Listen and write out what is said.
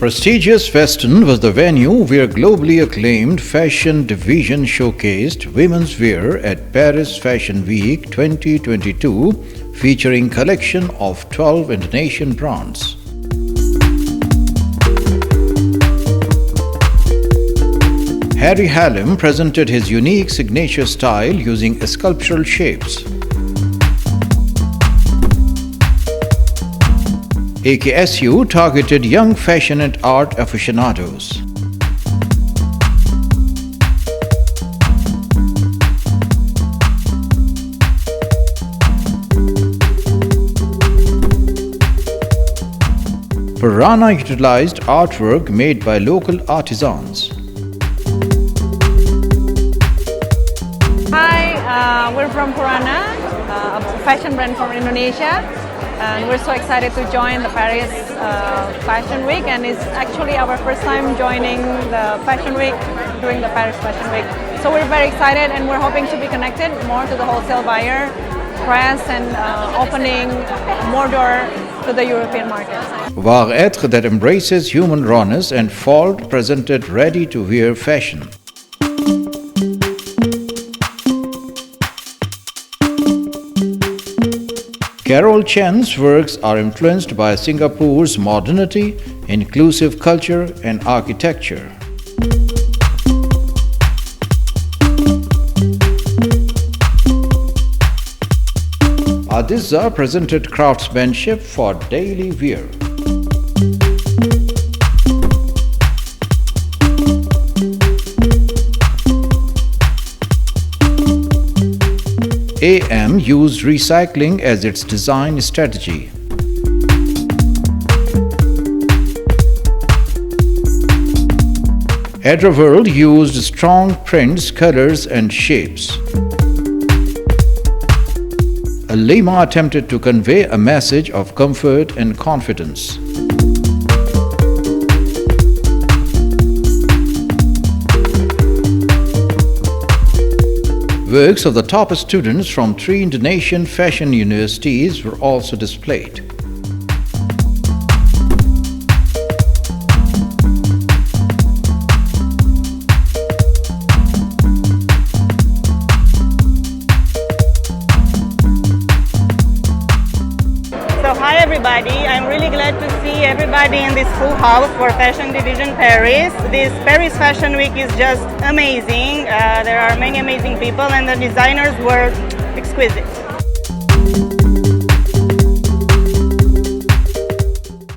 Prestigious Westin was the venue where globally acclaimed fashion division showcased Womenswear at Paris Fashion Week 2022, featuring collection of 12 Indonesian brands. Halim presented his unique signature style using sculptural shapes. AKSU targeted young fashion and art aficionados. Purana utilized artwork made by local artisans. Hi, we're from Purana, a fashion brand from Indonesia. And we're so excited to join the Paris Fashion Week, and it's actually our first time joining the Fashion Week during the Paris Fashion Week. So we're very excited, and we're hoping to be connected more to the wholesale buyer, press, and opening more door to the European market. Var Etre, that embraces human rawness and fault, presented ready-to-wear fashion. Carol Chen's works are influenced by Singapore's modernity, inclusive culture, and architecture. Adiza presented craftsmanship for daily wear. AM used recycling as its design strategy. World used strong prints, colors, and shapes. Halim attempted to convey a message of comfort and confidence. Works of the top students from 3 Indonesian fashion universities were also displayed. So hi everybody, I'm really glad to see everybody in this full house for Fashion Division Paris. This Paris Fashion Week is just amazing. There are many amazing people and the designers were exquisite.